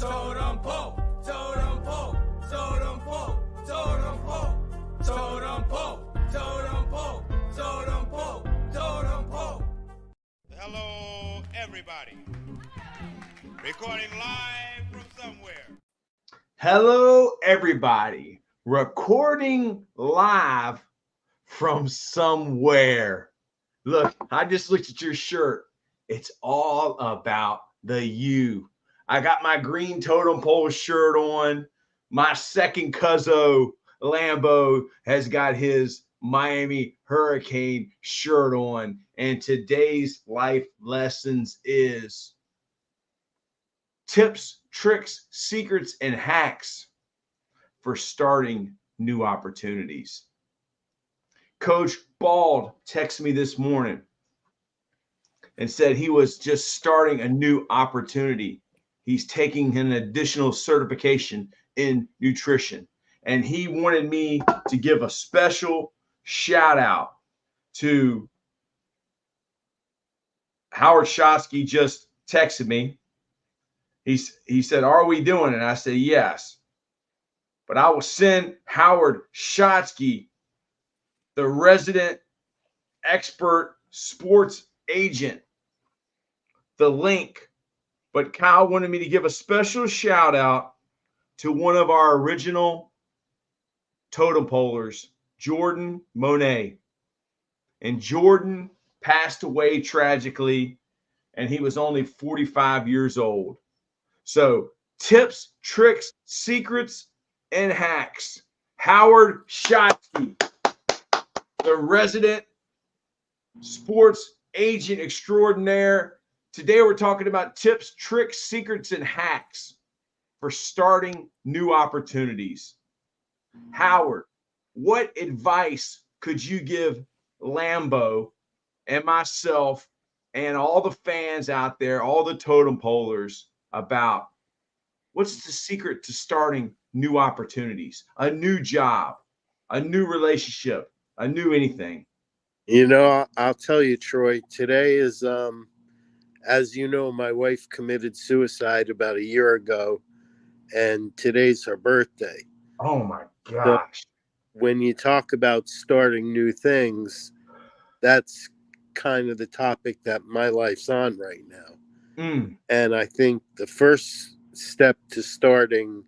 Totem pole, totem pole, totem pole, totem pole, totem pole, totem pole, totem pole, totem pole. Hello, everybody. Recording live from somewhere. Hello, everybody. Recording live from somewhere. Look, I just looked at your shirt. It's all about the U. I got my green totem pole shirt on. My second cousin, Lambo, has got his Miami Hurricane shirt on. And today's life lessons is tips, tricks, secrets, and hacks for starting new opportunities. Coach Bald texted me this morning and said he was just starting a new opportunity. He's taking an additional certification in nutrition. And he wanted me to give a special shout out to Howard Shotsky. Just texted me. He said, "Are we doing it?" And I said, "Yes." But I will send Howard Shotsky, the resident expert sports agent, the link. But Kyle wanted me to give a special shout out to one of our original totem polers, Jordan Monet. And Jordan passed away tragically, and he was only 45 years old. So tips, tricks, secrets, and hacks. Howard Shotsky, the resident sports agent extraordinaire. Today we're talking about tips, tricks, secrets, and hacks for starting new opportunities. Howard, what advice could you give Lambo and myself and all the fans out there, all the totem polers, about what's the secret to starting new opportunities, a new job, a new relationship, a new anything? You know, I'll tell you, Troy, today is, as you know, my wife committed suicide about a year ago, and today's her birthday. Oh my gosh. So when you talk about starting new things, that's kind of the topic that my life's on right now. And I think the first step to starting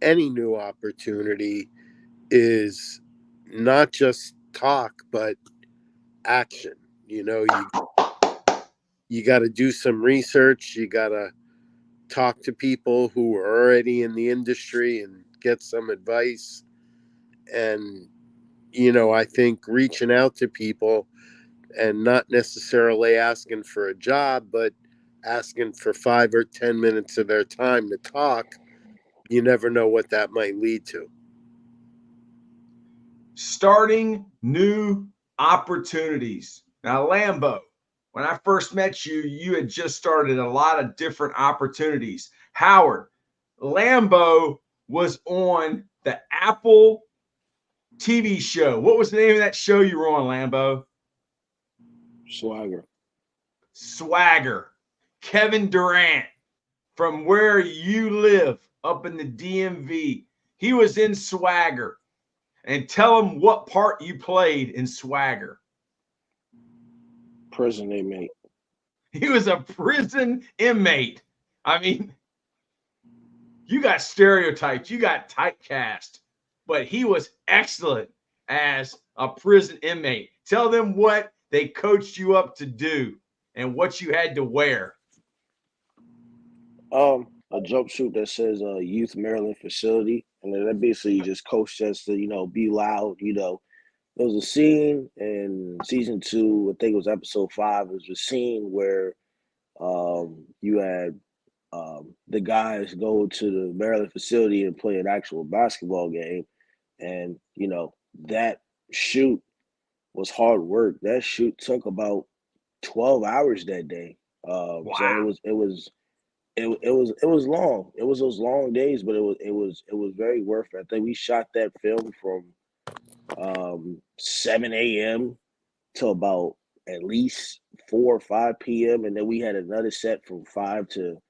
any new opportunity is not just talk, but action. You know, you got to do some research. You got to talk to people who are already in the industry and get some advice. And, you know, I think reaching out to people and not necessarily asking for a job, but asking for 5 or 10 minutes of their time to talk, you never know what that might lead to. Starting new opportunities. Now, Lambo, when I first met you, you had just started a lot of different opportunities. Howard, Lambo was on the Apple TV show. What was the name of that show you were on, Lambo? Swagger. Kevin Durant, from where you live up in the DMV, he was in Swagger. And tell him what part you played in Swagger. Prison inmate. He was a prison inmate. I mean, you got stereotyped, you got typecast, but he was excellent as a prison inmate. Tell them what they coached you up to do and what you had to wear. A jumpsuit that says Youth Maryland Facility, and then that basically just coached us to, you know, be loud. You know, there was a scene in season 2, I think it was episode 5. It was a scene where you had the guys go to the Maryland facility and play an actual basketball game, and you know that shoot was hard work. That shoot took about 12 hours that day. Wow. So it was long. It was those long days, but it was very worth it. I think we shot that film from 7 a.m. to about at least 4 or 5 p.m. and then we had another set from 5 to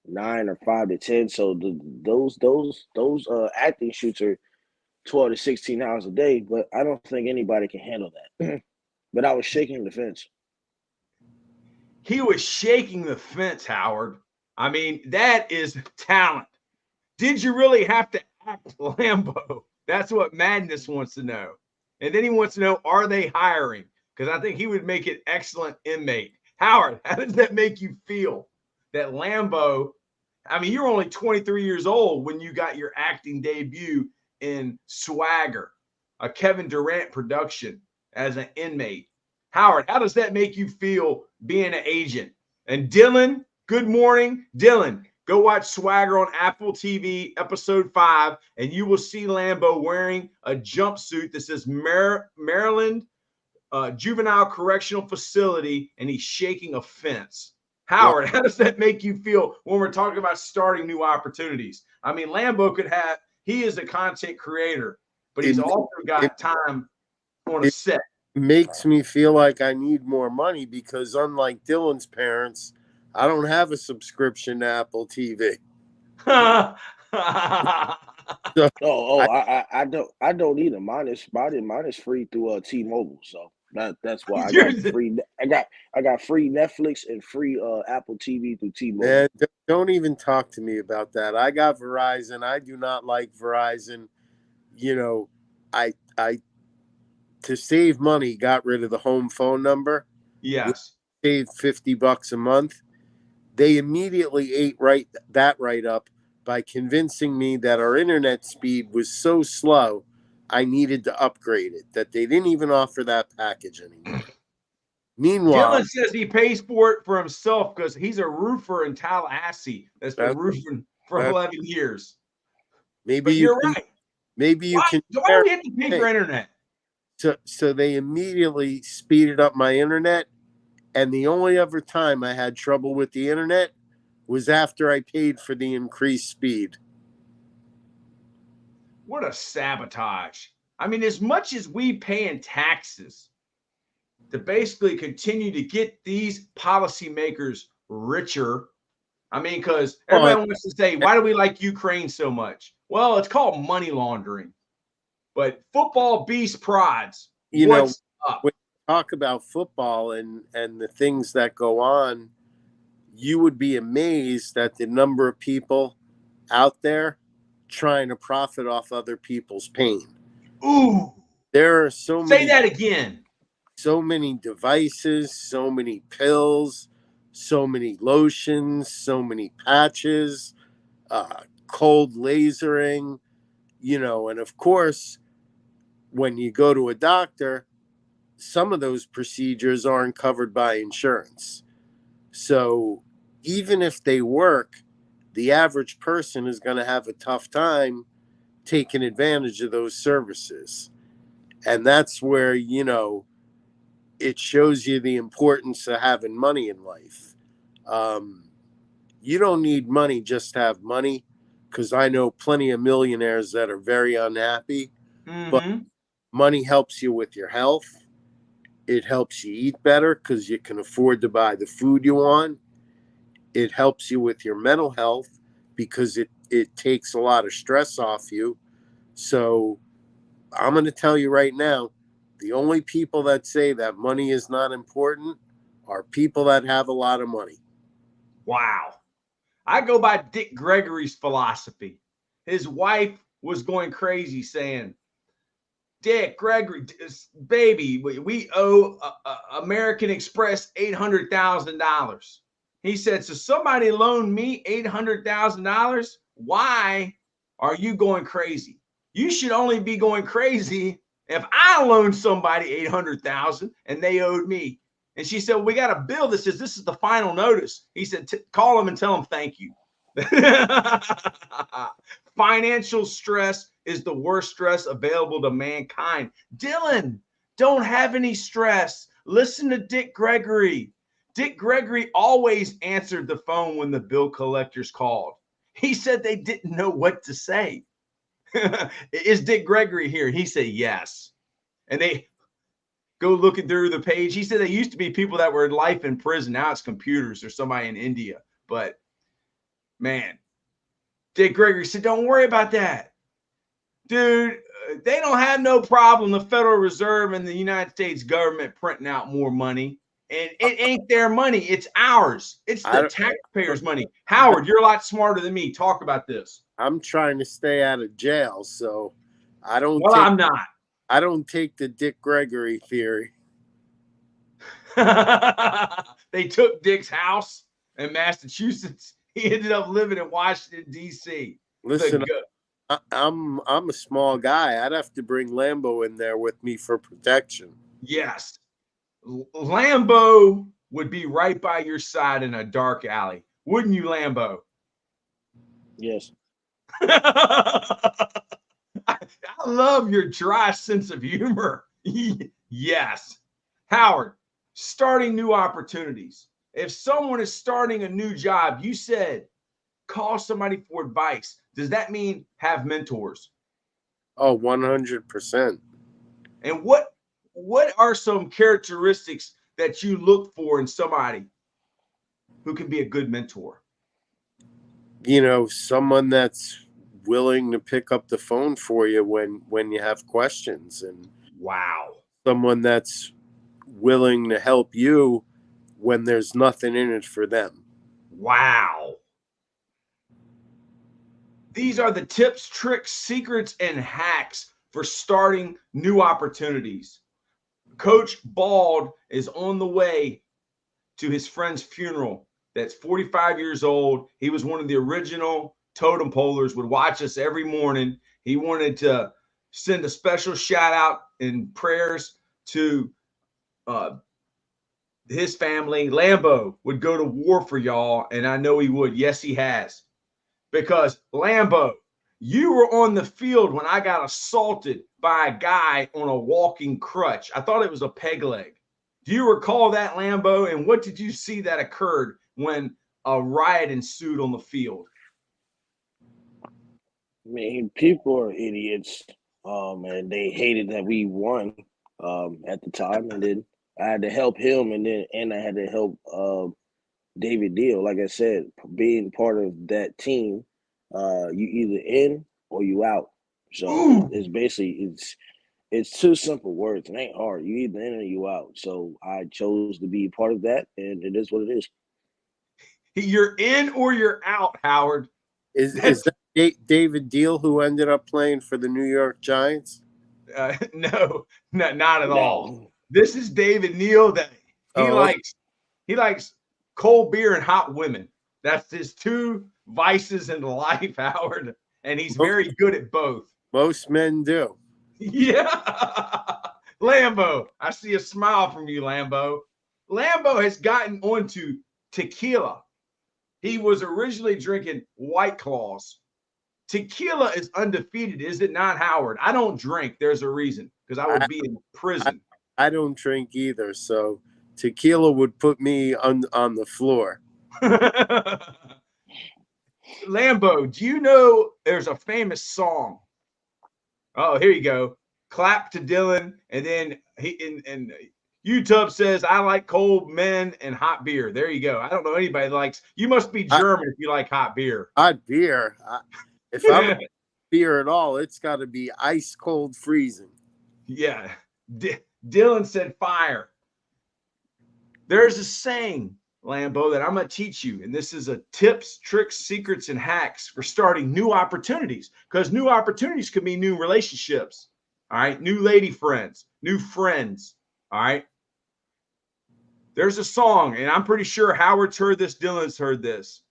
9 or 5 to 10. So those acting shoots are 12 to 16 hours a day. But I don't think anybody can handle that. But I was shaking the fence. He was shaking the fence, Howard. I mean, that is talent. Did you really have to act Lambo? That's what Madness wants to know. And then he wants to know, are they hiring? Because I think he would make an excellent inmate. Howard, how does that make you feel that Lambo? I mean, you're only 23 years old when you got your acting debut in Swagger, a Kevin Durant production as an inmate. Howard, how does that make you feel being an agent? And Dylan, good morning. Dylan, go watch Swagger on Apple TV, episode 5, and you will see Lambo wearing a jumpsuit that says Maryland Juvenile Correctional Facility, and he's shaking a fence. Howard, how does that make you feel when we're talking about starting new opportunities? I mean, Lambo he is a content creator, but he's also got time on a set. Makes me feel like I need more money because unlike Dylan's parents, I don't have a subscription to Apple TV. I don't either. Mine is free through T-Mobile, so that's why I got free. I got free Netflix and free Apple TV through T-Mobile. Man, don't even talk to me about that. I got Verizon. I do not like Verizon. You know, I to save money got rid of the home phone number. Yes, saved $50 a month. They immediately ate right up by convincing me that our internet speed was so slow I needed to upgrade it, that they didn't even offer that package anymore. Meanwhile, Dylan says he pays for it for himself because he's a roofer in Tallahassee that's been roofing for 11 years. Maybe you're right. Maybe you can. Why do we have to pay for internet? So they immediately speeded up my internet, and the only other time I had trouble with the internet was after I paid for the increased speed. What a sabotage. I mean, as much as we pay in taxes to basically continue to get these policymakers richer, I mean, because everyone wants to say, why do we like Ukraine so much? Well, it's called money laundering. But football beast prods. What's up? When you talk about football and the things that go on, you would be amazed at the number of people out there trying to profit off other people's pain. Ooh. There are so many. Say that again. So many devices, so many pills, so many lotions, so many patches, cold lasering, and of course, when you go to a doctor, some of those procedures aren't covered by insurance. So even if they work, the average person is going to have a tough time taking advantage of those services. And that's where, it shows you the importance of having money in life. You don't need money just to have money, because I know plenty of millionaires that are very unhappy. But money helps you with your health. It helps you eat better because you can afford to buy the food you want. It helps you with your mental health because it takes a lot of stress off you. So I'm going to tell you right now, the only people that say that money is not important are people that have a lot of money. Wow. I go by Dick Gregory's philosophy. His wife was going crazy saying, Dick Gregory, baby, we owe American Express $800,000. He said, so somebody loaned me $800,000. Why are you going crazy? You should only be going crazy if I loaned somebody $800,000 and they owed me. And she said, we got a bill that says this is the final notice. He said, call them and tell them thank you. Financial stress is the worst stress available to mankind. Dylan, don't have any stress. Listen to Dick Gregory. Dick Gregory always answered the phone when the bill collectors called. He said they didn't know what to say. Is Dick Gregory here? He said yes. And they go looking through the page. He said they used to be people that were in life in prison. Now it's computers or somebody in India. But Man, Dick Gregory said, don't worry about that. Dude, they don't have no problem, the Federal Reserve and the United States government printing out more money. And it ain't their money. It's ours. It's the taxpayers' money. Howard, you're a lot smarter than me. Talk about this. I'm trying to stay out of jail, so I don't. Well, I'm not. I don't take the Dick Gregory theory. They took Dick's house in Massachusetts. He ended up living in Washington, D.C. Listen, I'm a small guy. I'd have to bring Lambo in there with me for protection. Yes. Lambo would be right by your side in a dark alley. Wouldn't you, Lambo? Yes. I love your dry sense of humor. Yes. Howard, starting new opportunities. If someone is starting a new job, you said call somebody for advice. Does that mean have mentors? Oh, 100%. And what are some characteristics that you look for in somebody who can be a good mentor? You know, someone that's willing to pick up the phone for you when you have questions, and wow, someone that's willing to help you when there's nothing in it for them. Wow. These are the tips, tricks, secrets, and hacks for starting new opportunities. Coach Bald is on the way to his friend's funeral. That's 45 years old. He was one of the original totem polers, would watch us every morning. He wanted to send a special shout out and prayers to his family. Lambo would go to war for y'all, and I know he would. Yes, he has. Because Lambo, you were on the field when I got assaulted by a guy on a walking crutch. I thought it was a peg leg. Do you recall that, Lambo? And what did you see that occurred when a riot ensued on the field? I mean, people are idiots, and they hated that we won at the time, and then I had to help him, and I had to help David Deal. Like I said, being part of that team, you either in or you out. So it's basically it's two simple words. It ain't hard. You either in or you out. So I chose to be part of that, and it is what it is. You're in or you're out, Howard. Is that David Deal who ended up playing for the New York Giants? No, not at all. This is David Neal. That he likes cold beer and hot women. That's his two vices in life, Howard. And he's very good at both. Most men do. Yeah. Lambo, I see a smile from you, Lambo. Lambo has gotten onto tequila. He was originally drinking White Claws. Tequila is undefeated, is it not, Howard? I don't drink. There's a reason, because I would be in prison. I don't drink either, so tequila would put me on the floor. Lambo, do you know there's a famous song? Oh, here you go. Clap to Dylan, and then and YouTube says, I like cold men and hot beer. There you go. I don't know anybody that likes. You must be German if you like hot beer. Hot beer. If I'm beer at all, it's got to be ice cold freezing. Yeah. Dylan said fire. There's a saying, Lambo, that I'm going to teach you. And this is a tips, tricks, secrets, and hacks for starting new opportunities. Because new opportunities could mean new relationships. All right. New lady friends, new friends. All right. There's a song, and I'm pretty sure Howard's heard this, Dylan's heard this.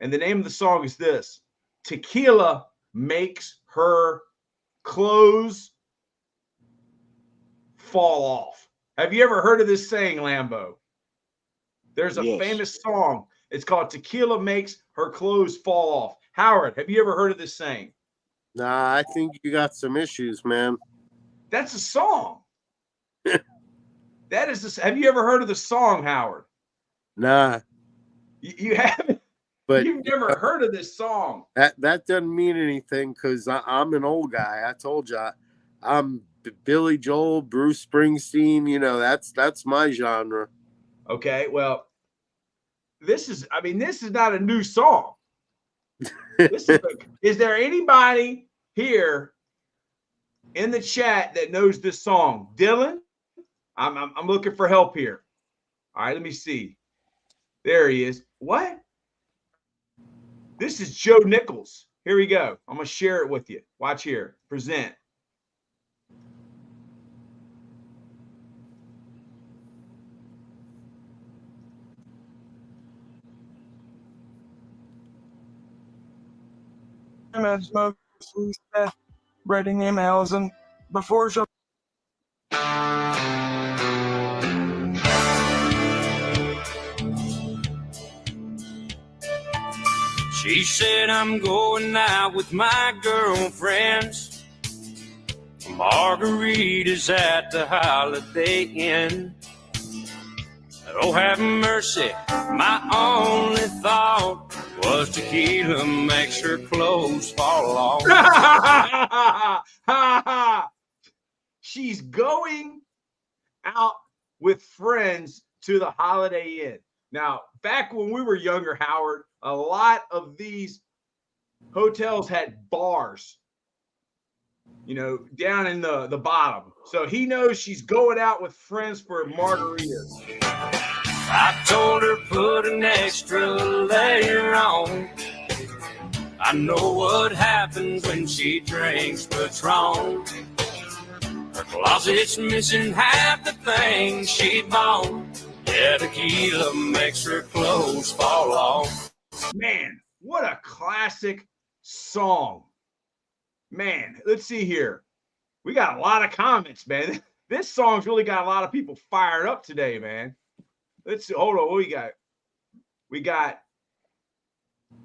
And the name of the song is this: Tequila makes her clothes fall off. Have you ever heard of this saying, Lambo? There's a famous song. It's called Tequila Makes Her Clothes Fall Off. Howard, have you ever heard of this saying? Nah, I think you got some issues, man. That's a song. That is this. Have you ever heard of the song, Howard? Nah. You haven't? But you've never heard of this song. That doesn't mean anything, because I'm an old guy. I told you, I'm Billy Joel, Bruce Springsteen. You know, that's my genre. Okay, well, this is not a new song. Listen, is there anybody here in the chat that knows this song? Dylan, I'm looking for help here. All right, let me see. There he is. What? This is Joe Nichols. Here we go. I'm going to share it with you. Watch here. Present. As mostly said, writing emails and before she said, I'm going out with my girlfriends. Margaritas at the Holiday Inn. Oh, have mercy, my only thought was tequila makes her clothes fall off. She's going out with friends to the Holiday Inn. Now, back when we were younger, Howard, a lot of these hotels had bars, down in the bottom. So he knows she's going out with friends for margaritas. I told her put an extra layer on. I know what happens when she drinks Patron. Her closet's missing half the things she bought. Yeah, tequila makes her clothes fall off. Man, what a classic song. Man, let's see here. We got a lot of comments, man. This song's really got a lot of people fired up today, man. Let's see. Hold on. What we got? We got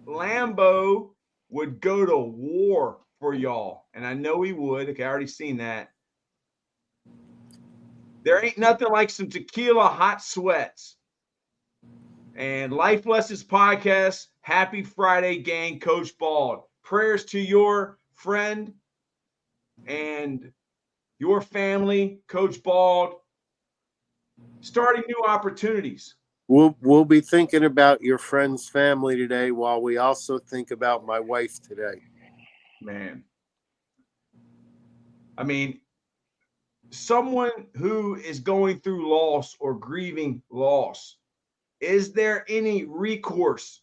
Lambo would go to war for y'all. And I know he would. Okay, I already seen that. There ain't nothing like some tequila hot sweats. And Life Lessons Podcast. Happy Friday, gang. Coach Bald. Prayers to your friend and your family, Coach Bald. Starting new opportunities. We'll be thinking about your friend's family today while we also think about my wife today. Man. I mean, someone who is going through loss or grieving loss, is there any recourse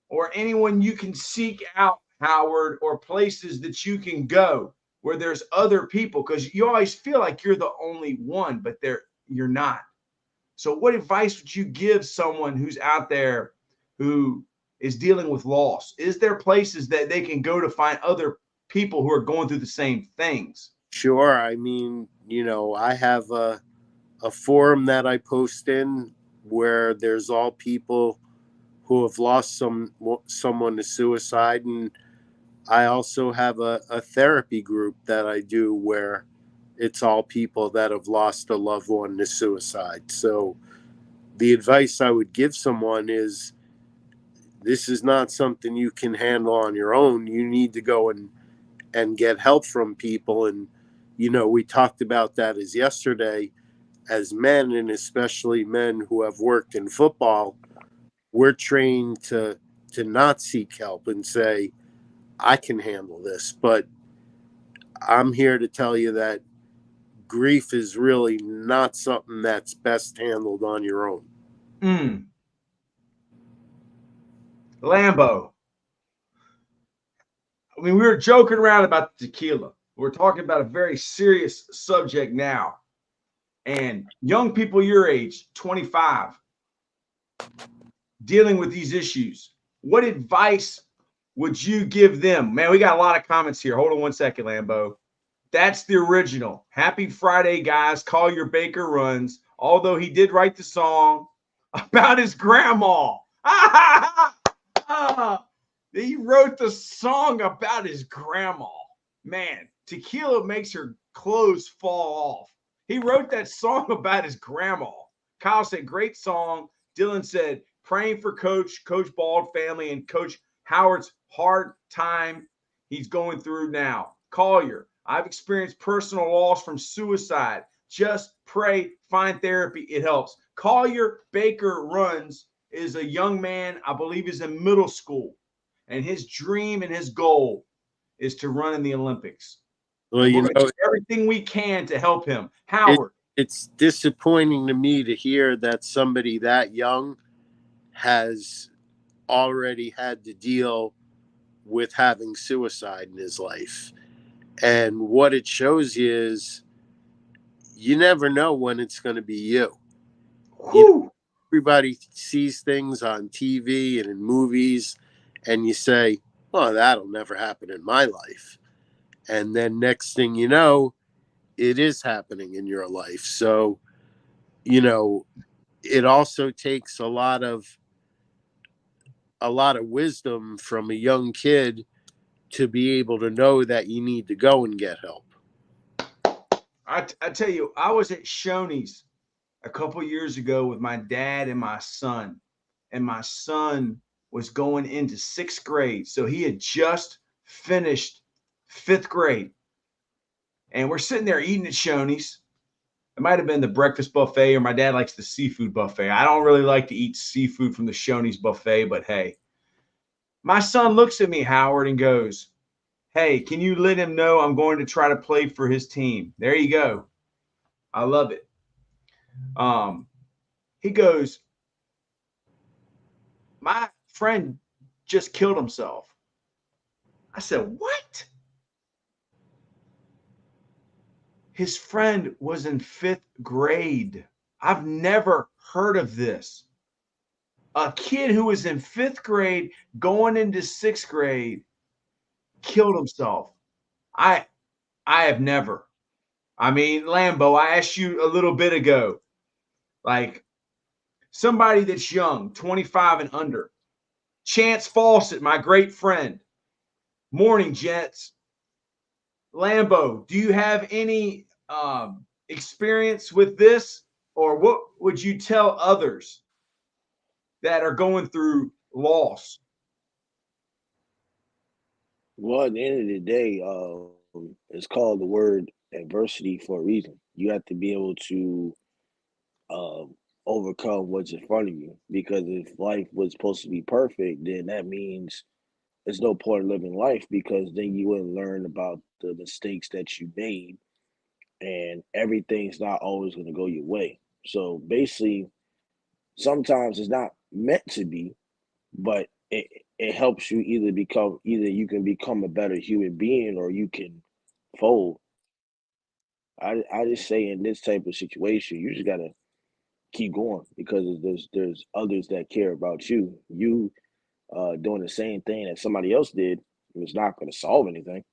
or anyone you can seek out, Howard, or places that you can go where there's other people? Because you always feel like you're the only one, but you're not. So what advice would you give someone who's out there who is dealing with loss? Is there places that they can go to find other people who are going through the same things? Sure. I mean, I have a forum that I post in where there's all people who have lost someone to suicide. And I also have a therapy group that I do where it's all people that have lost a loved one to suicide. So the advice I would give someone is this is not something you can handle on your own. You need to go and get help from people. And, we talked about that as yesterday. As men, and especially men who have worked in football, we're trained to not seek help and say, I can handle this. But I'm here to tell you that grief is really not something that's best handled on your own. Lambo. I mean, we were joking around about the tequila. We're talking about a very serious subject now. And young people your age, 25, dealing with these issues, what advice would you give them? Man, we got a lot of comments here. Hold on one second, Lambo. That's the original. Happy Friday, guys. Call your baker runs. Although he did write the song about his grandma. He wrote the song about his grandma. Man, tequila makes her clothes fall off. He wrote that song about his grandma. Kyle said, great song. Dylan said, praying for Coach Bald family and Coach Howard's hard time he's going through now. Collier, I've experienced personal loss from suicide. Just pray, find therapy. It helps. Collier Baker Runs is a young man, I believe is in middle school. and his dream and his goal is to run in the Olympics. Well, And you we're going to know, do everything we can to help him. it, Howard. it's disappointing to me to hear that somebody that young has already had to deal with having suicide in his life. And what it shows you is you never know when it's going to be you. Everybody sees things on TV and in movies, and you say, "Oh, that'll never happen in my life." And then next thing you know, it is happening in your life. So, you know, it also takes a lot of wisdom from a young kid to be able to know that you need to go and get help. I tell you, I was at Shoney's a couple years ago with my dad and my son, and my son was going into 6th grade. So he had just finished 5th grade. And we're sitting there eating at Shoney's. It might have been the breakfast buffet, or my dad likes the seafood buffet. I don't really like to eat seafood from the Shoney's buffet, but hey. My son looks at me, Howard, and goes, "Hey, can you let him know I'm going to try to play for his team?" There you go. I love it. He goes, "My friend just killed himself." I said, "What?" His friend was in 5th grade. I've never heard of this. A kid who was in 5th grade going into 6th grade killed himself. I have never. I mean, Lambo, I asked you a little bit ago, like somebody that's young, 25 and under. Chance Fawcett, my great friend. Morning, Jets. Lambo, do you have any experience with this, or what would you tell others that are going through loss? Well, at the end of the day, it's called the word adversity for a reason. You have to be able to overcome what's in front of you. Because if life was supposed to be perfect, then that means there's no point in living life, because then you wouldn't learn about the mistakes that you made, and everything's not always going to go your way. So basically, sometimes it's not meant to be, but it helps you either you can become a better human being, or you can fold. I just say in this type of situation, you just gotta keep going, because there's others that care about you. You doing the same thing that somebody else did is not going to solve anything.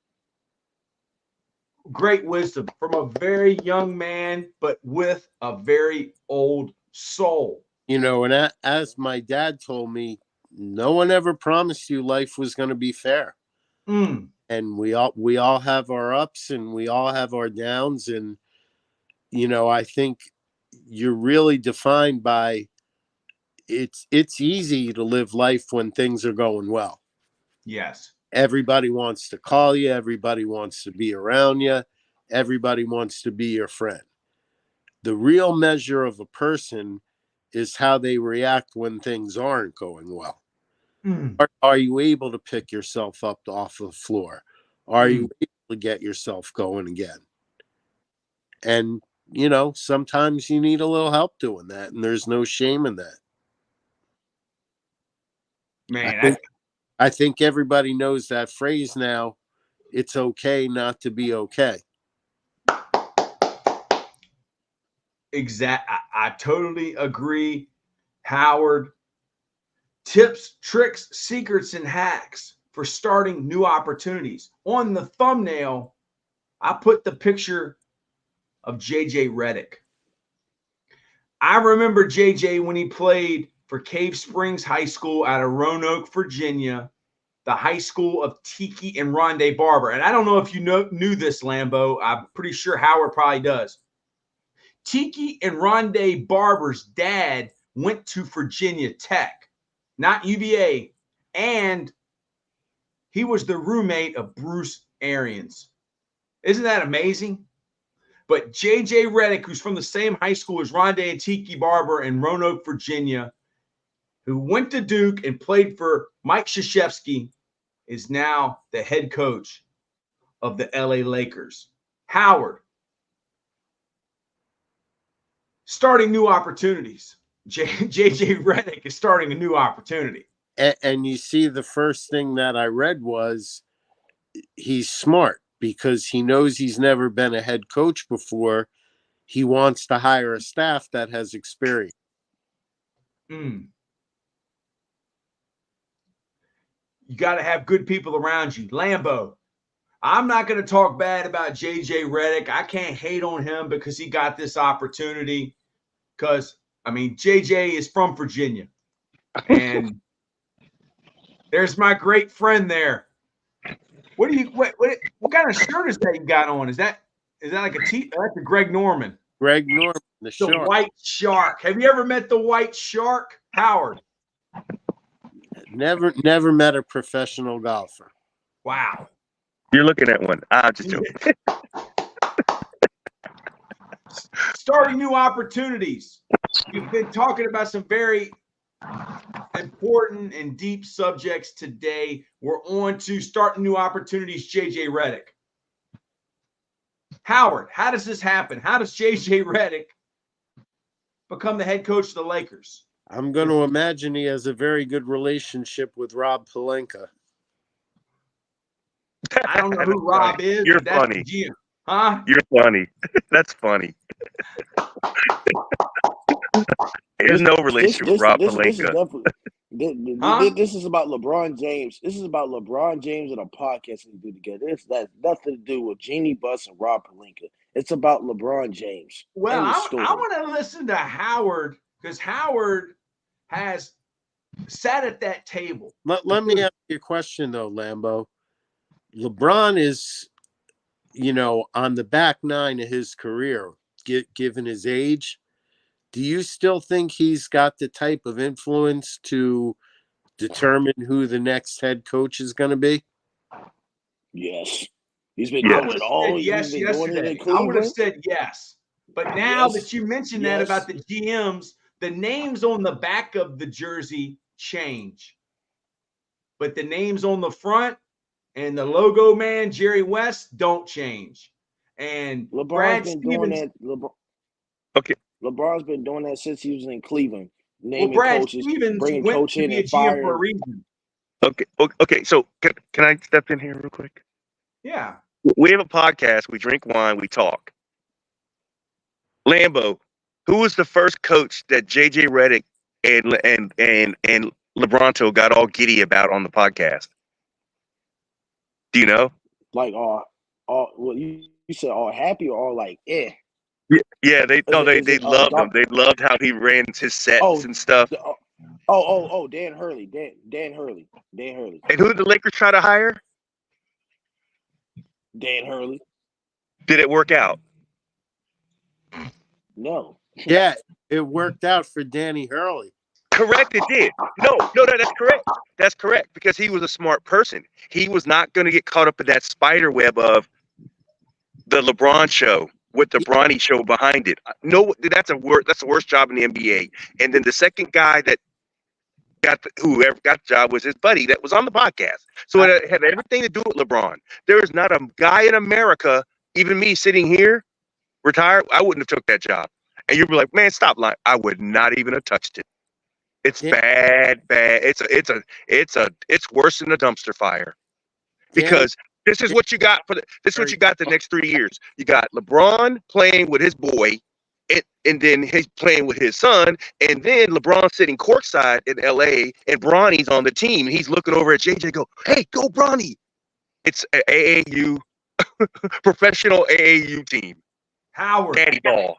Great wisdom from a very young man, but with a very old soul. You know, and as my dad told me, no one ever promised you life was going to be fair. And we all have our ups and we all have our downs. And, you know, I think you're really defined by it's easy to live life when things are going well. Yes. Everybody wants to call you. Everybody wants to be around you. Everybody wants to be your friend. The real measure of a person is how they react when things aren't going well. Are you able to pick yourself up off the floor? Are you able to get yourself going again? And, you know, sometimes you need a little help doing that, and there's no shame in that. Man, I think everybody knows that phrase now. It's okay not to be okay. I totally agree, Howard. Tips, tricks, secrets, and hacks for starting new opportunities. On the thumbnail, I put the picture of JJ Redick. I remember JJ when he played for Cave Springs High School out of Roanoke, Virginia, the high school of Tiki and Rondé Barber. And I don't know if you knew this, Lambo. I'm pretty sure Howard probably does. Tiki and Rondé Barber's dad went to Virginia Tech, not UVA, and he was the roommate of Bruce Arians. Isn't that amazing? But JJ Redick, who's from the same high school as Rondé and Tiki Barber in Roanoke, Virginia, who went to Duke and played for Mike Krzyzewski, is now the head coach of the LA Lakers. Howard, starting new opportunities. JJ Redick is starting a new opportunity. And you see, the first thing that I read was he's smart because he knows he's never been a head coach before. He wants to hire a staff that has experience. You got to have good people around you. Lambo, I'm not going to talk bad about JJ Redick. I can't hate on him because he got this opportunity. Because, I mean, JJ is from Virginia. And there's my great friend there. What kind of shirt is that you got on? Is that like that's a Greg Norman? Greg Norman, the shark. White Shark. Have you ever met the White Shark, Howard? Never met a professional golfer. Wow. You're looking at one. I'm just joking. Starting new opportunities. We've been talking about some very important and deep subjects today. We're on to starting new opportunities, JJ Redick. Howard, how does this happen? How does JJ Redick become the head coach of the Lakers? I'm going to imagine he has a very good relationship with Rob Pelinka. I don't know who Rob is. You're but that's funny. GM. Huh? You're funny. That's funny. There's no relationship with Rob Pelinka. This is about LeBron James. This is about LeBron James and a podcast we do together. It's that nothing to do with Jeannie Buss and Rob Pelinka. It's about LeBron James. Well, I want to listen to Howard because Howard has sat at that table. Let me ask you a question, though, Lambo. LeBron is, on the back nine of his career, given his age. Do you still think he's got the type of influence to determine who the next head coach is going to be? Yes. He's been doing it all. Yes, yesterday. I would have said yes. But now that you mentioned that about the GMs, the names on the back of the jersey change. But the names on the front and the logo man, Jerry West, don't change. And LeBron's been doing that. Okay. LeBron's been doing that since he was in Cleveland. Naming coaches, bringing coach in and firing for a reason. Okay. So can I step in here real quick? Yeah. We have a podcast. We drink wine. We talk. Lambo, who was the first coach that JJ Redick and LeBronto got all giddy about on the podcast? Do you know? Like all well, you said all happy or all like Yeah, they loved him. They loved how he ran his sets and stuff. Dan Hurley. Dan Hurley. And who did the Lakers try to hire? Dan Hurley. Did it work out? No. Yeah, it worked out for Danny Hurley. Correct, it did. No, that's correct. That's correct because he was a smart person. He was not going to get caught up in that spider web of the LeBron show with the Bronny show behind it. No, that's the worst job in the NBA. And then the second guy that whoever got the job was his buddy that was on the podcast. So it had everything to do with LeBron. There is not a guy in America, even me sitting here, retired, I wouldn't have took that job. And you'd be like, man, stop lying. I would not even have touched it. It's bad. It's worse than a dumpster fire. Because this is what you got the next 3 years. You got LeBron playing with his boy, and then he's playing with his son, and then LeBron sitting courtside in LA, and Bronny's on the team, and he's looking over at JJ, go, "Hey, go Bronny!" It's an AAU, professional AAU team. Howard, daddy ball.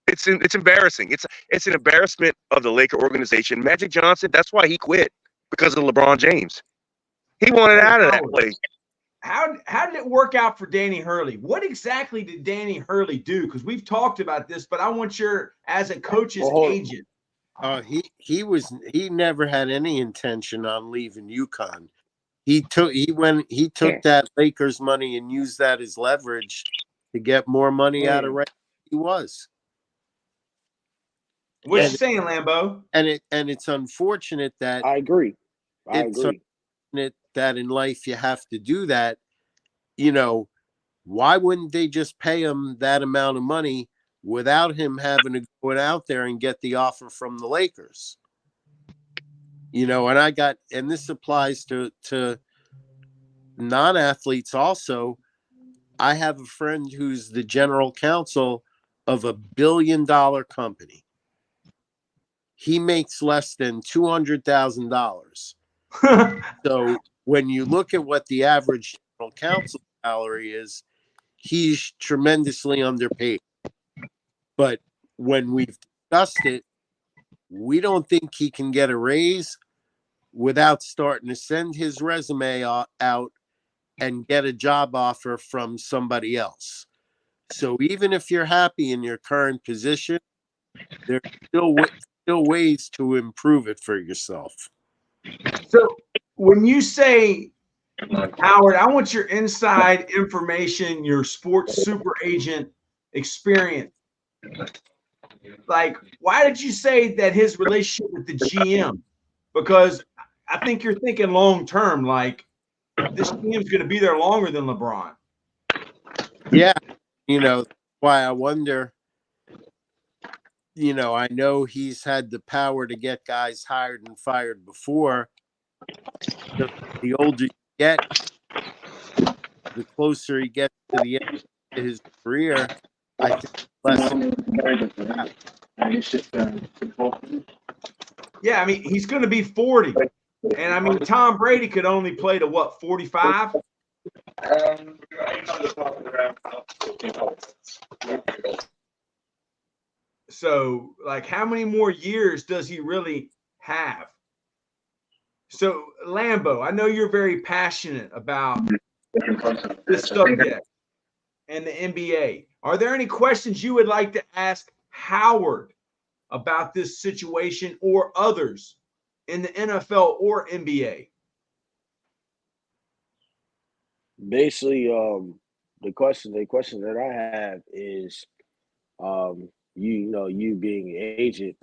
It's embarrassing. It's an embarrassment of the Laker organization. Magic Johnson, that's why he quit, because of LeBron James. He wanted out of that place. How did it work out for Danny Hurley? What exactly did Danny Hurley do? Because we've talked about this, but I want your as a coach's agent. He never had any intention on leaving UConn. He took that Lakers money and used that as leverage to get more money out of Reck. He was. What you saying, Lambo? And it's unfortunate that I agree. Unfortunate that in life you have to do that, you know, why wouldn't they just pay him that amount of money without him having to go out there and get the offer from the Lakers? You know, and this applies to non-athletes also. I have a friend who's the general counsel of a $1 billion company. He makes less than $200,000. So when you look at what the average general counsel salary is, he's tremendously underpaid. But when we've discussed it, we don't think he can get a raise without starting to send his resume out and get a job offer from somebody else. So even if you're happy in your current position, there's still ways to improve it for yourself. So when you say, Howard, I want your inside information, your sports super agent experience. Like, why did you say that his relationship with the GM? Because I think you're thinking long term, like this GM's going to be there longer than LeBron. Yeah, you know, why I wonder. You know, I know he's had the power to get guys hired and fired before. The older you get, the closer he gets to the end of his career, I think less. Yeah, I mean, he's going to be 40. And I mean, Tom Brady could only play to what, 45? So, like, how many more years does he really have? So, Lambo, I know you're very passionate about this subject and the NBA. Are there any questions you would like to ask Howard about this situation or others in the NFL or NBA? Basically, the question that I have is, you being an agent,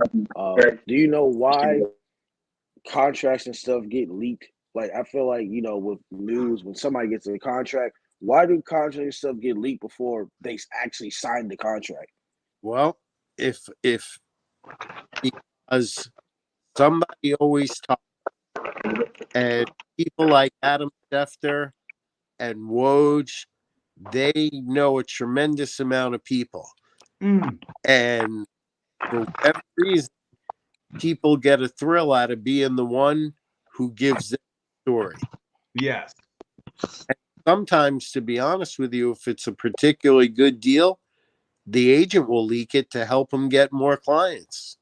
do you know why contracts and stuff get leaked? Like, I feel like, with news, when somebody gets a contract, why do contracts and stuff get leaked before they actually sign the contract? Well, if because somebody always talks, and people like Adam Schefter and Woj, they know a tremendous amount of people. And for whatever reason, people get a thrill out of being the one who gives the story. Yes. And sometimes, to be honest with you, if it's a particularly good deal, the agent will leak it to help them get more clients.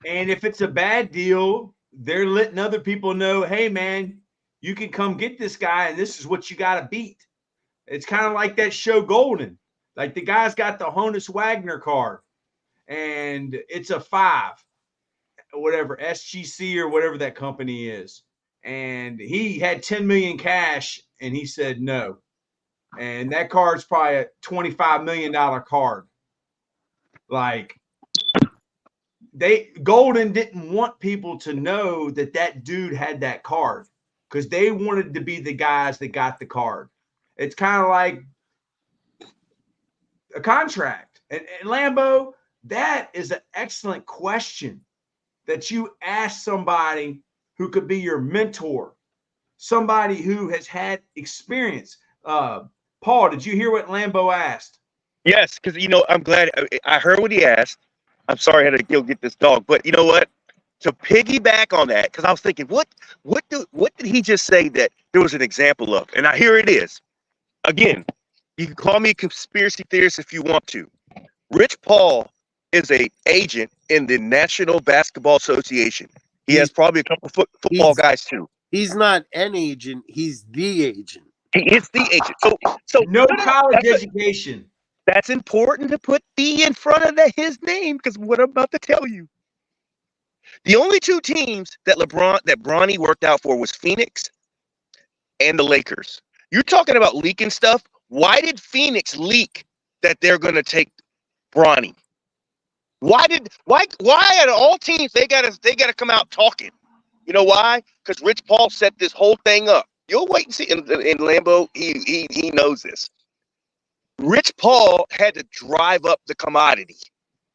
And if it's a bad deal, they're letting other people know, hey, man, you can come get this guy, and this is what you got to beat. It's kind of like that show Golden. Like, the guy's got the Honus Wagner card, and it's a 5, whatever, SGC or whatever that company is. And he had 10 million cash, and he said no. And that card's probably a $25 million card. Like, Golden didn't want people to know that dude had that card because they wanted to be the guys that got the card. It's kind of like a contract. And Lambo, that is an excellent question that you ask somebody who could be your mentor, somebody who has had experience. Paul, did you hear what Lambo asked? Yes, because I'm glad I heard what he asked. I'm sorry I had to go get this dog, but you know what? To piggyback on that, because I was thinking, what did he just say that there was an example of? And here it is. Again, you can call me a conspiracy theorist if you want to. Rich Paul is an agent in the National Basketball Association. He has probably a couple football guys too. He's not an agent; he's the agent. He is the agent. So no college education. That's important to put the in front of his name because what I'm about to tell you. The only 2 teams that Bronny worked out for was Phoenix and the Lakers. You're talking about leaking stuff. Why did Phoenix leak that they're going to take Bronny? Why at all teams they gotta come out talking? You know why? Because Rich Paul set this whole thing up. You'll wait and see. In Lambo, he knows this. Rich Paul had to drive up the commodity.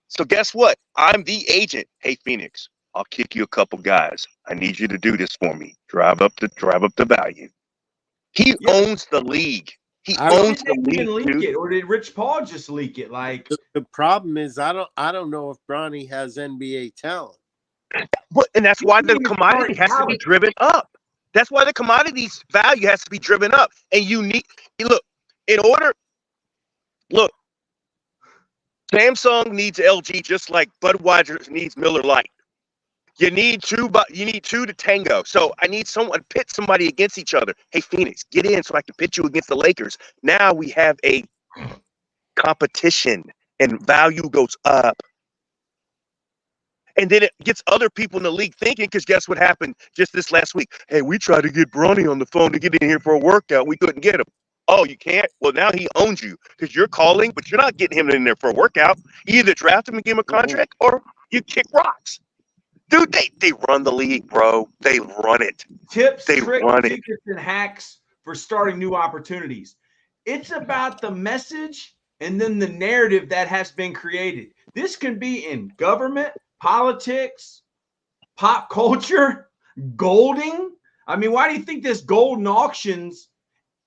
So guess what? I'm the agent. Hey Phoenix, I'll kick you a couple guys. I need you to do this for me. Drive up the value. He owns the league. He owns the league. Even leak it, or did Rich Paul just leak it? Like the problem is, I don't know if Bronny has NBA talent. But and that's why the commodity has to be driven up. That's why the commodity's value has to be driven up. And you need look, Samsung needs LG just like Budweiser needs Miller Lite. You need two to tango. So I need someone pit somebody against each other. Hey Phoenix, get in so I can pit you against the Lakers. Now we have a competition and value goes up. And then it gets other people in the league thinking, because guess what happened just this last week? Hey, we tried to get Bronny on the phone to get in here for a workout. We couldn't get him. Oh, you can't? Well, now he owns you because you're calling, but you're not getting him in there for a workout. You either draft him and give him a contract or you kick rocks. Dude, they run the league, bro. They run it. Tips, tricks, tickets, and hacks for starting new opportunities. It's about the message and then the narrative that has been created. This can be in government, politics, pop culture, golding. I mean, why do you think this golden auctions?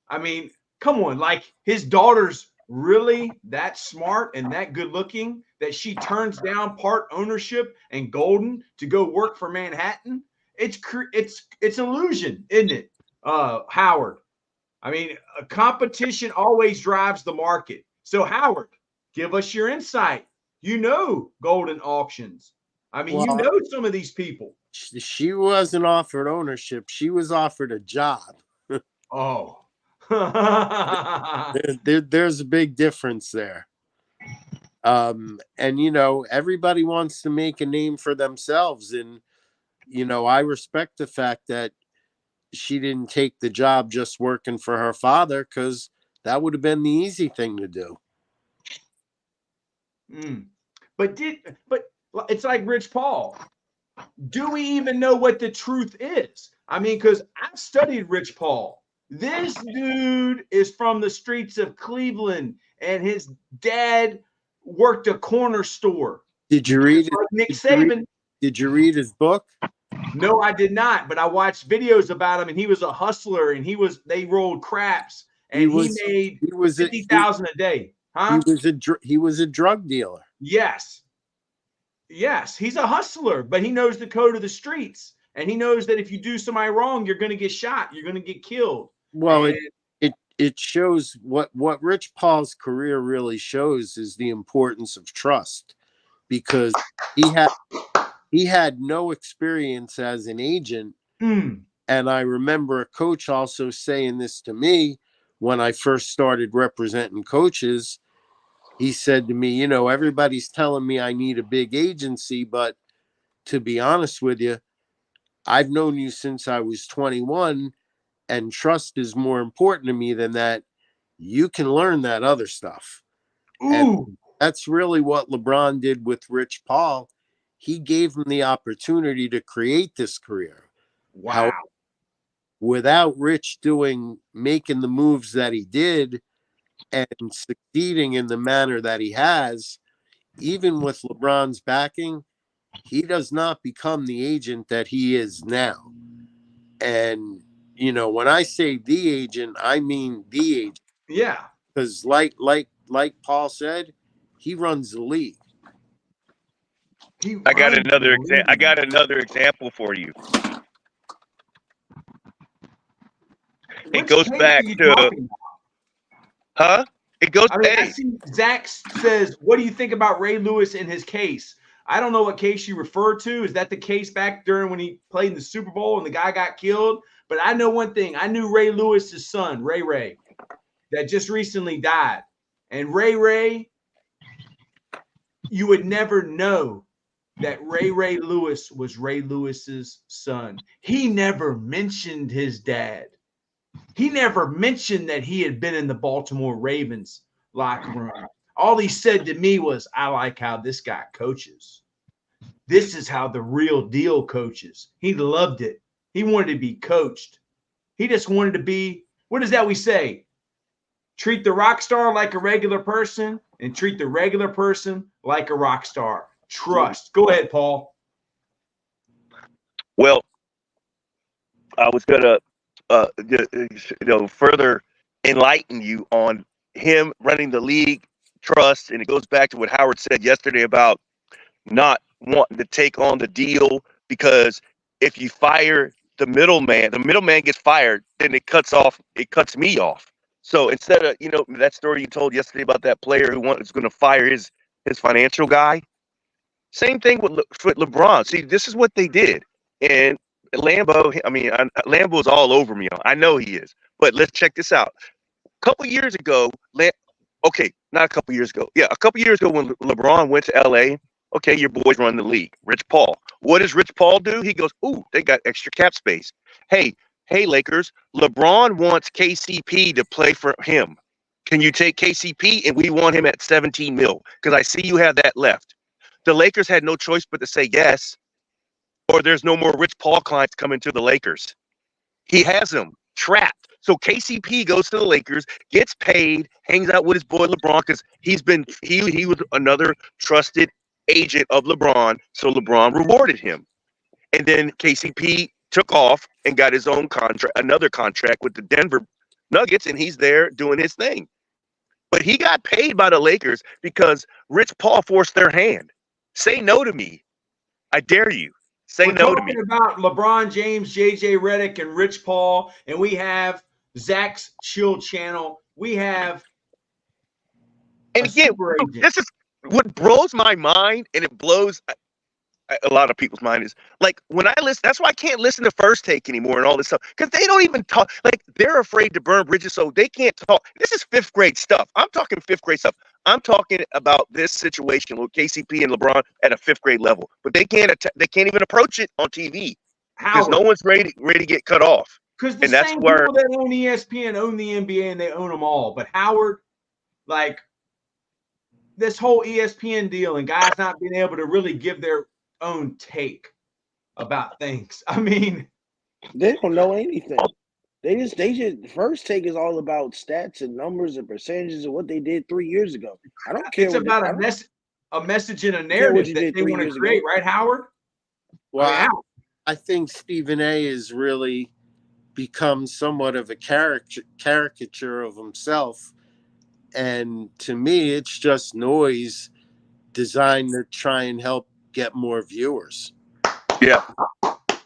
I mean, come on, like his daughter's really that smart and that good looking that she turns down part ownership and golden to go work for Manhattan? It's illusion, isn't it, Howard? I mean, a competition always drives the market. So Howard, give us your insight. You know golden auctions. I mean, you know some of these people. She wasn't offered ownership. She was offered a job. Oh. There's a big difference there. And, you know, everybody wants to make a name for themselves. And, you know, I respect the fact that she didn't take the job just working for her father, because that would have been the easy thing to do. But it's like Rich Paul. Do we even know what the truth is? I mean, because I've studied Rich Paul. This dude is from the streets of Cleveland, and his dad worked a corner store. Did you read it? Like Nick Saban. Did you read his book? No, I did not, but I watched videos about him, and he was a hustler, and they rolled craps, and he made $50,000 a day. Huh? He was a drug dealer. Yes, he's a hustler, but he knows the code of the streets, and he knows that if you do somebody wrong, you're going to get shot, you're going to get killed. Well, it shows what Rich Paul's career really shows is the importance of trust, because he had no experience as an agent. And I remember a coach also saying this to me when I first started representing coaches. He said to me, you know, everybody's telling me I need a big agency, but to be honest with you, I've known you since I was 21, and trust is more important to me than that. You can learn that other stuff. And that's really what LeBron did with Rich Paul. He gave him the opportunity to create this career. Wow. Without Rich making the moves that he did and succeeding in the manner that he has, even with LeBron's backing, he does not become the agent that he is now. And, you know, when I say the agent, I mean the agent. Yeah. Because like Paul said, he runs the league. I got another example for you. It goes back to, It goes. I see Zach says, "What do you think about Ray Lewis in his case?" I don't know what case you refer to. Is that the case back during when he played in the Super Bowl and the guy got killed? But I know one thing. I knew Ray Lewis's son, Ray, that just recently died. And Ray, you would never know that Ray Lewis was Ray Lewis's son. He never mentioned his dad. He never mentioned that he had been in the Baltimore Ravens locker room. All he said to me was, I like how this guy coaches. This is how the real deal coaches. He loved it. He wanted to be coached. He just wanted to be, what is that we say? Treat the rock star like a regular person and treat the regular person like a rock star. Trust. Go ahead, Paul. Well, I was gonna, further enlighten you on him running the league, trust, and it goes back to what Howard said yesterday about not wanting to take on the deal, because if you fire the middleman gets fired, then it cuts me off. So instead of, that story you told yesterday about that player who is going to fire his financial guy, same thing with LeBron. See, this is what they did. And Lambo's all over me. I know he is. But let's check this out. A couple years ago, not a couple years ago. Yeah, a couple years ago when LeBron went to LA, okay, your boys run the league. Rich Paul. What does Rich Paul do? He goes, ooh, they got extra cap space. Hey, Lakers, LeBron wants KCP to play for him. Can you take KCP? And we want him at 17 mil because I see you have that left. The Lakers had no choice but to say yes, or there's no more Rich Paul clients coming to the Lakers. He has them trapped. So KCP goes to the Lakers, gets paid, hangs out with his boy LeBron because he was another trusted agent of LeBron, so LeBron rewarded him. And then KCP took off and got his own another contract with the Denver Nuggets, and he's there doing his thing. But he got paid by the Lakers because Rich Paul forced their hand. Say no to me. I dare you. Say no to me. We're talking about LeBron James, JJ Redick, and Rich Paul, and we have Zach's Chill Channel. We have and again, this is what blows my mind, and it blows a lot of people's mind is like when I listen. That's why I can't listen to First Take anymore and all this stuff because they don't even talk. Like they're afraid to burn bridges, so they can't talk. This is fifth grade stuff. I'm talking fifth grade stuff. I'm talking about this situation with KCP and LeBron at a fifth grade level, but they can't even approach it on TV because no one's ready to get cut off. Because the same people that own ESPN own the NBA and they own them all. But Howard, like this whole ESPN deal and guys not being able to really give their own take about things. I mean, they don't know anything. They just First Take is all about stats and numbers and percentages of what they did 3 years ago. I don't care. It's about a message and a narrative that they want to create, right, Howard? Well, I think Stephen A. has really become somewhat of a caricature of himself. And to me, it's just noise designed to try and help get more viewers. Yeah.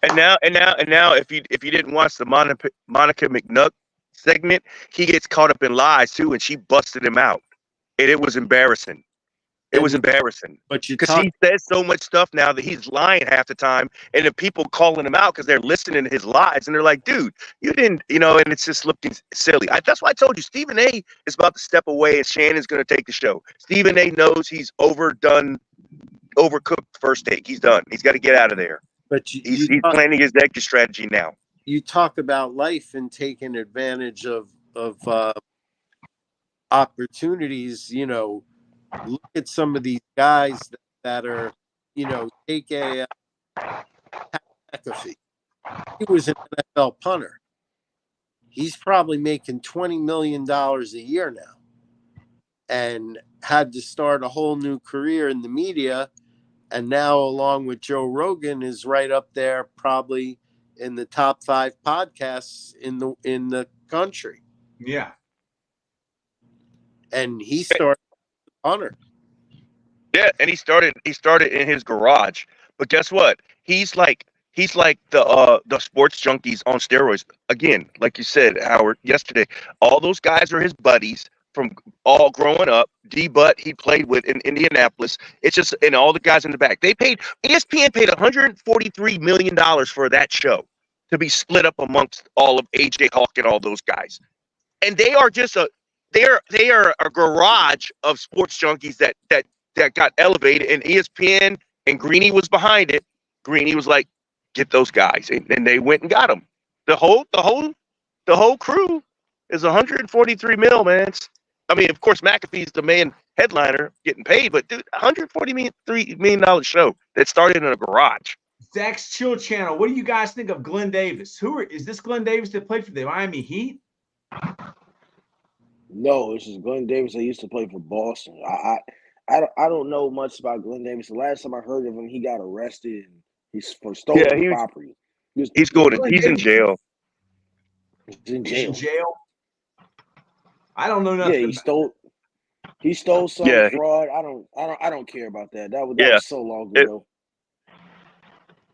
And now, if you didn't watch the Monica McNutt segment, he gets caught up in lies too, and she busted him out, and it was embarrassing. It was embarrassing. But because he says so much stuff now that he's lying half the time, and the people calling him out because they're listening to his lies, and they're like, "Dude, you didn't," and it's just looking silly. That's why I told you Stephen A. is about to step away, and Shannon's going to take the show. Stephen A. knows he's overcooked First Take. He's done. He's got to get out of there. But he's planning his exit strategy now. You talk about life and taking advantage of opportunities. Look at some of these guys that are, take a McAfee. He was an NFL punter. He's probably making $20 million a year now, and had to start a whole new career in the media. And now, along with Joe Rogan, is right up there, probably in the top 5 podcasts in the country. Yeah. And he started punter. Yeah, and he started in his garage. But guess what? He's like the sports junkies on steroids. Again, like you said, Howard, yesterday, all those guys are his buddies from all growing up. D-Butt he played with in Indianapolis. It's just, and all the guys in the back. ESPN paid $143 million for that show to be split up amongst all of AJ Hawk and all those guys. And they are just they are a garage of sports junkies that got elevated, and ESPN and Greeny was behind it. Greeny was like, get those guys, and they went and got them. The whole crew is $143 million, man. I mean, of course, McAfee's the man. headliner getting paid, but dude, $143 million show that started in a garage. Zach's Chill Channel. What do you guys think of Glenn Davis? Is this Glenn Davis that played for the Miami Heat? No, this is Glenn Davis. I used to play for Boston. I don't know much about Glenn Davis. The last time I heard of him, he got arrested. He's for stolen property. He's in jail. He's in He's in jail. jail. I don't know nothing. Yeah, he stole some fraud. I don't care about that. That was so long ago.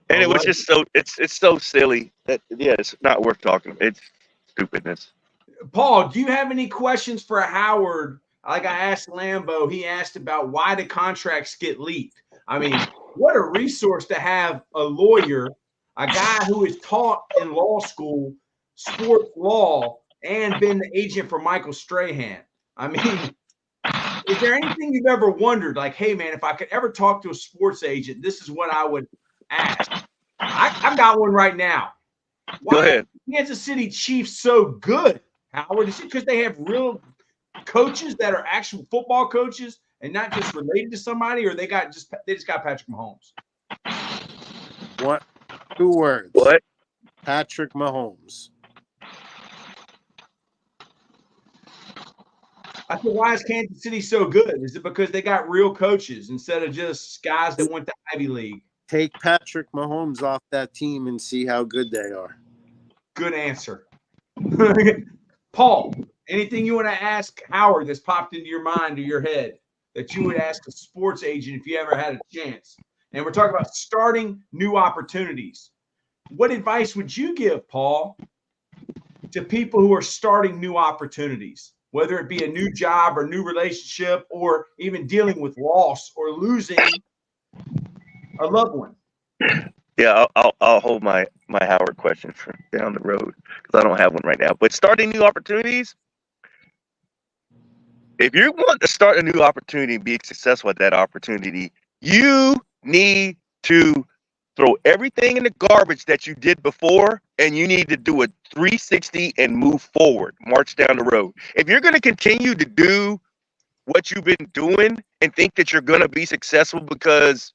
And it was just it's so silly that it's not worth talking. It's stupidness. Paul, do you have any questions for Howard? Like I asked Lambo, he asked about why the contracts get leaked. I mean, what a resource to have a lawyer, a guy who is taught in law school, sports law, and been the agent for Michael Strahan. I mean, is there anything you've ever wondered, like, hey, man, if I could ever talk to a sports agent, this is what I would ask? I've got one right now. Why Go ahead. are Kansas City Chiefs so good, Howard? Is it because they have real coaches that are actual football coaches and not just related to somebody, or they just got Patrick Mahomes? What? 2 words. What? Patrick Mahomes. I said, why is Kansas City so good? Is it because they got real coaches instead of just guys that went to Ivy League? Take Patrick Mahomes off that team and see how good they are. Good answer. Paul, anything you want to ask Howard that's popped into your mind or your head that you would ask a sports agent if you ever had a chance? And we're talking about starting new opportunities. What advice would you give, Paul, to people who are starting new opportunities, whether it be a new job or new relationship or even dealing with loss or losing a loved one? Yeah, I'll hold my Howard question for down the road because I don't have one right now. But starting new opportunities, if you want to start a new opportunity and be successful at that opportunity, you need to throw everything in the garbage that you did before, and you need to do a 360 and move forward, march down the road. If you're going to continue to do what you've been doing and think that you're going to be successful because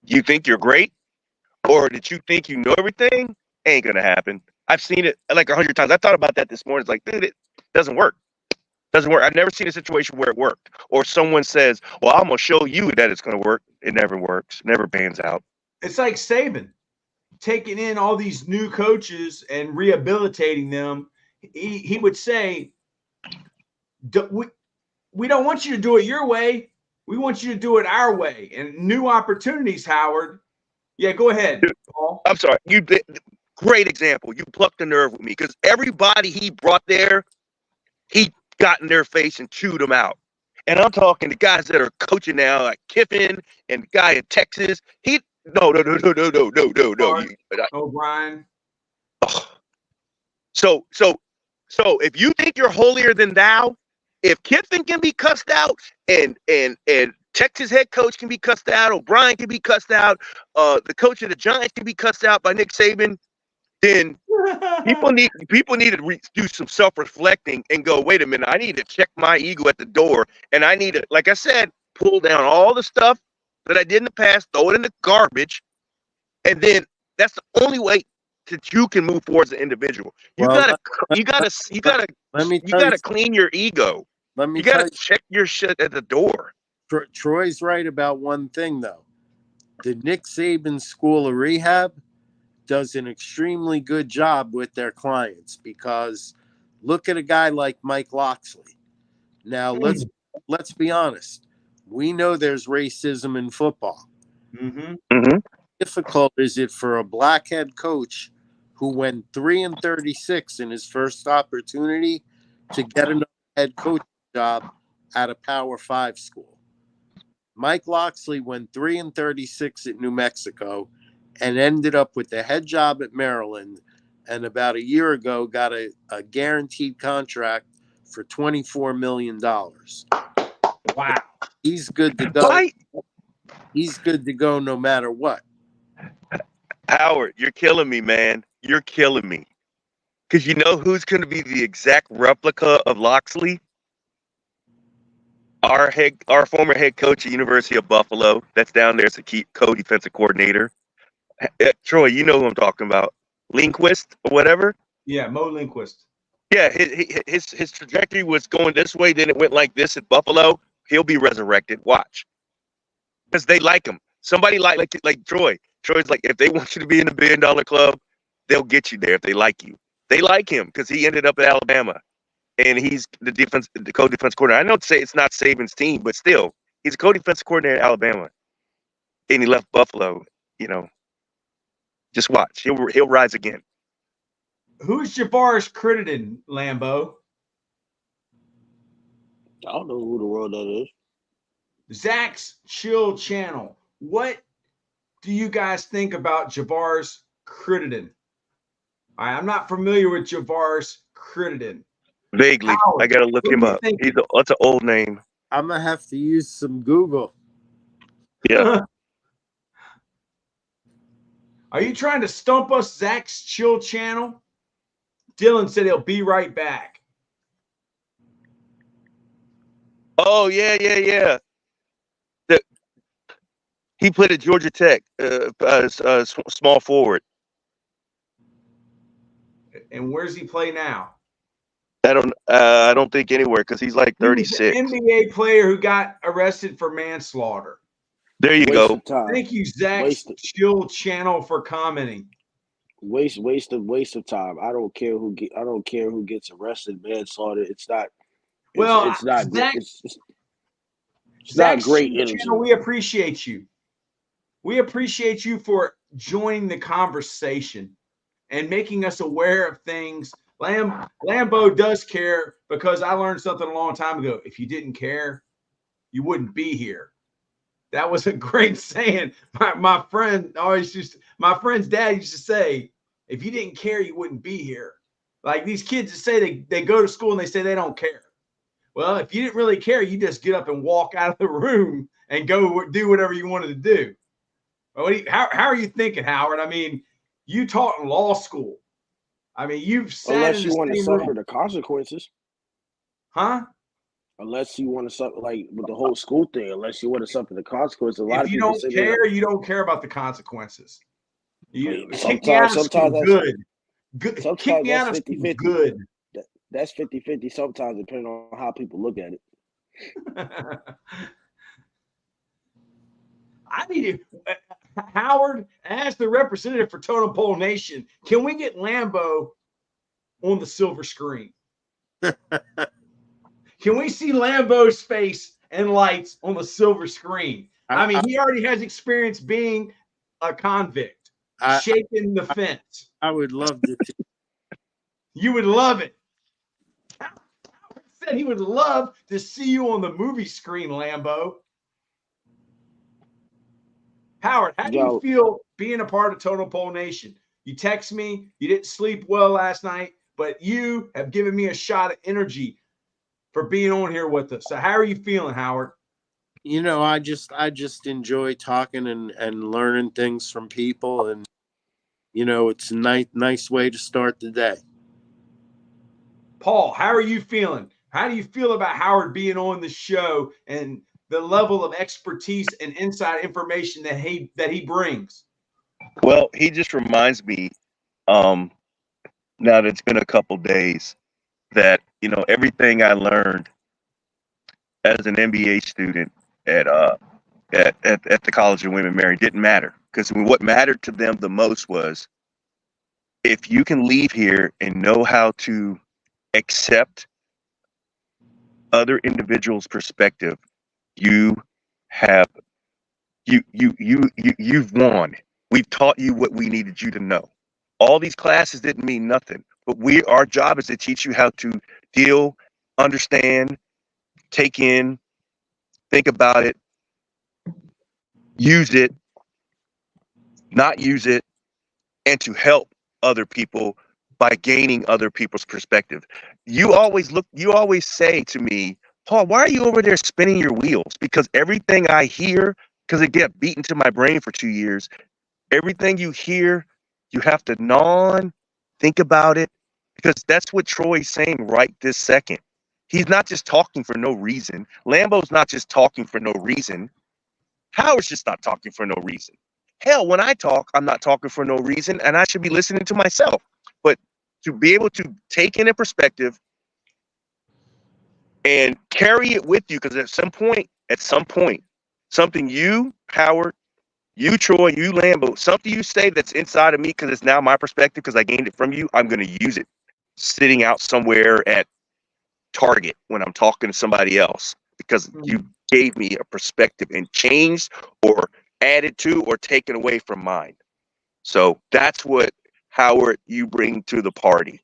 you think you're great, or that you think you know everything, ain't gonna happen. I've seen it like 100 times. I thought about that this morning. It's like, dude, it doesn't work. Doesn't work. I've never seen a situation where it worked. Or someone says, well, I'm gonna show you that it's gonna work. It never works. Never pans out. It's like Saban taking in all these new coaches and rehabilitating them. He would say, we don't want you to do it your way. We want you to do it our way. And new opportunities, Howard. Yeah, go ahead, Paul. I'm sorry. Great example. You plucked the nerve with me because everybody he brought there, he got in their face and chewed them out. And I'm talking to guys that are coaching now, like Kiffin and the guy in Texas. No. O'Brien. So if you think you're holier than thou, if Kiffin can be cussed out and Texas head coach can be cussed out, O'Brien can be cussed out, the coach of the Giants can be cussed out by Nick Saban, then people need to do some self-reflecting and go, wait a minute, I need to check my ego at the door, and I need to, like I said, pull down all the stuff that I did in the past, throw it in the garbage, and then that's the only way that you can move forward as an individual. You gotta clean your ego. You gotta check your shit at the door. Troy's right about one thing, though. The Nick Saban School of Rehab does an extremely good job with their clients because look at a guy like Mike Locksley. Now, let's be honest. We know there's racism in football. Mm-hmm. Mm-hmm. Difficult is it for a black head coach who went 3-36 in his first opportunity to get another head coach job at a Power 5 school? Mike Locksley went 3-36 at New Mexico and ended up with the head job at Maryland, and about a year ago got a guaranteed contract for $24 million. Wow. He's good to go. He's good to go no matter what. Howard, you're killing me, man. You're killing me. Because you know who's going to be the exact replica of Locksley? our former head coach at University of Buffalo, that's down there as a co-defensive coordinator. Troy, you know who I'm talking about. Lindquist or whatever. Yeah, Mo Lindquist. Yeah, his trajectory was going this way, then it went like this at Buffalo. He'll be resurrected. Watch, because they like him. Somebody like Troy. Troy's like, if they want you to be in the $1 billion club, they'll get you there if they like you. They like him because he ended up at Alabama, and he's the co-defense coordinator. I know it's not Saban's team, but still, he's a co-defense coordinator at Alabama, and he left Buffalo. You know, just watch. He'll rise again. Who's Javaris Crittenden, Lambo? I don't know who the world that is. Zach's Chill Channel. What do you guys think about Javaris Crittenden? I'm not familiar with Javaris Crittenden. Vaguely, Howard, I gotta look him up. That's an old name. I'm gonna have to use some Google. Yeah. Are you trying to stump us, Zach's Chill Channel? Dylan said he'll be right back. Oh yeah. He played at Georgia Tech, small forward. And where's he play now? I don't think anywhere because he's like 36. He's an NBA player who got arrested for manslaughter. There you go. Thank you, Zach's Chill Channel, for commenting. Waste of time. I don't care who gets arrested, manslaughter. It's not. It's not. It's not great energy. Channel, we appreciate you. We appreciate you for joining the conversation and making us aware of things. Lambo does care, because I learned something a long time ago. If you didn't care, you wouldn't be here. That was a great saying. My friend's dad used to say, if you didn't care, you wouldn't be here. Like these kids that say they go to school and they say they don't care. Well, if you didn't really care, you just get up and walk out of the room and go do whatever you wanted to do. How are you thinking, Howard? I mean, you taught in law school. I mean, you've sat unless in you the want to same suffer room. the consequences. Huh? Unless you want to suffer, like with the whole school thing, unless you want to suffer the consequences. If you don't care, you don't care about the consequences. Sometimes that's good. Kick me out of school, 50-50. good. That's 50-50 sometimes, depending on how people look at it. I need to, Howard, as the representative for Totem Pole Nation, can we get Lambo on the silver screen? Can we see Lambo's face and lights on the silver screen? I mean, he already has experience being a convict, shaking the fence. I would love to. You would love it. Howard said he would love to see you on the movie screen, Lambo. Howard, how do you feel being a part of Totem Pole Nation? You text me, you didn't sleep well last night, but you have given me a shot of energy for being on here with us. So how are you feeling, Howard? You know, I just enjoy talking and learning things from people, and you know, it's a nice way to start the day. Paul, how are you feeling? How do you feel about Howard being on the show and the level of expertise and inside information that he brings? Well, he just reminds me, now that it's been a couple days, that, you know, everything I learned as an MBA student at the College of Women Mary didn't matter, because what mattered to them the most was, if you can leave here and know how to accept other individuals' perspective, you've won. We've taught you what we needed you to know. All these classes didn't mean nothing, but our job is to teach you how to deal, understand, take in, think about it, use it, not use it, and to help other people by gaining other people's perspective. You always say to me, Paul, why are you over there spinning your wheels? Because everything I hear, because it get beaten to my brain for 2 years, everything you hear, you have to think about it, because that's what Troy's saying right this second. He's not just talking for no reason. Lambo's not just talking for no reason. Howard's just not talking for no reason. Hell, when I talk, I'm not talking for no reason, and I should be listening to myself. But to be able to take in a perspective and carry it with you, because at some point, something you, Howard, you, Troy, you, Lambo, something you say that's inside of me, because it's now my perspective, because I gained it from you, I'm going to use it sitting out somewhere at Target when I'm talking to somebody else, because you gave me a perspective and changed or added to or taken away from mine. So that's what, Howard, you bring to the party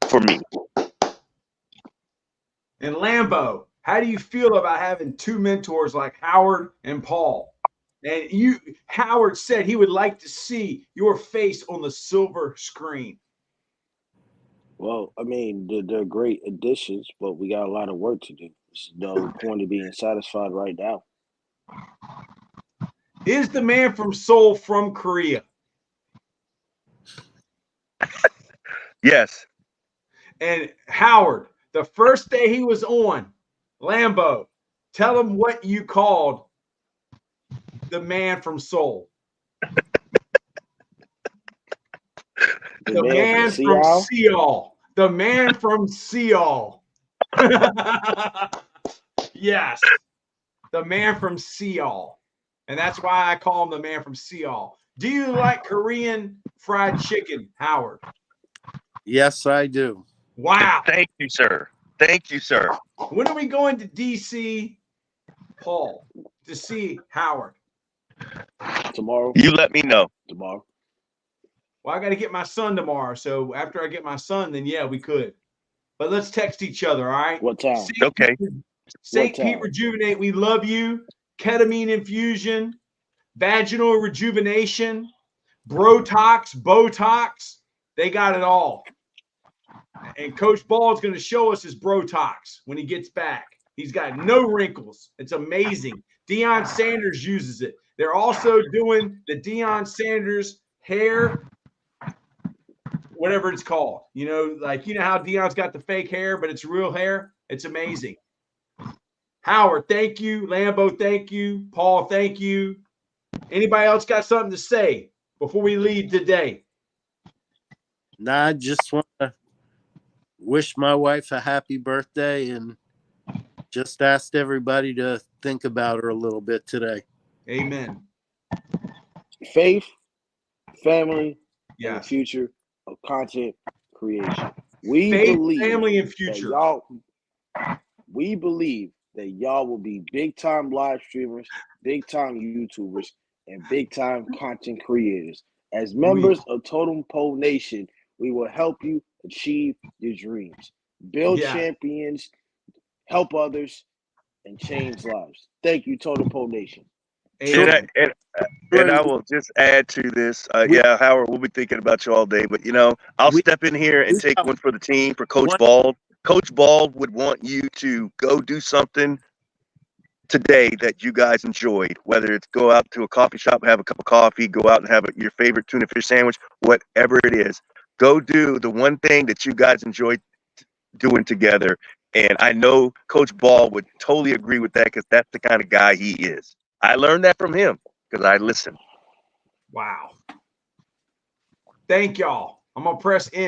for me. And Lambo, how do you feel about having two mentors like Howard and Paul? And Howard said he would like to see your face on the silver screen. Well, I mean, they're great additions, but we got a lot of work to do. There's no point of being satisfied right now. Is the man from Seoul from Korea? Yes. And Howard, the first day he was on, Lambo, tell him what you called the man from Seoul. The man from Seoul. The man from Seoul. Yes. The man from Seoul. And that's why I call him the man from Seoul. Do you like Korean fried chicken, Howard? Yes, I do. Wow. Thank you, sir. Thank you, sir. When are we going to DC, Paul, to see Howard? Tomorrow. You let me know. Tomorrow. Well, I got to get my son tomorrow. So after I get my son, then yeah, we could. But let's text each other, all right? What time? Okay. St. Pete Rejuvenate, we love you. Ketamine infusion, vaginal rejuvenation, Brotox, Botox. They got it all. And Coach Ball is going to show us his Brotox when he gets back. He's got no wrinkles. It's amazing. Deion Sanders uses it. They're also doing the Deion Sanders hair, whatever it's called. You know, like, you know how Deion's got the fake hair, but it's real hair? It's amazing. Howard, thank you. Lambo, thank you. Paul, thank you. Anybody else got something to say before we leave today? Nah, I just want to wish my wife a happy birthday and just asked everybody to think about her a little bit today. Amen. Faith, family, yes, and the future of content creation. We Faith, believe family, and future. We believe that y'all will be big time live streamers, big time YouTubers, and big time content creators. As members of Totem Pole Nation, we will help you achieve your dreams, build champions, help others, and change lives. Thank you, Totem Pole Nation. And I will just add to this. Yeah, Howard, we'll be thinking about you all day. But, you know, I'll step in here and take one for the team, for Coach Bald. Coach Bald would want you to go do something today that you guys enjoyed, whether it's go out to a coffee shop, have a cup of coffee, go out and have your favorite tuna fish sandwich, whatever it is. Go do the one thing that you guys enjoyed doing together. And I know Coach Ball would totally agree with that, because that's the kind of guy he is. I learned that from him because I listened. Wow. Thank y'all. I'm going to press in.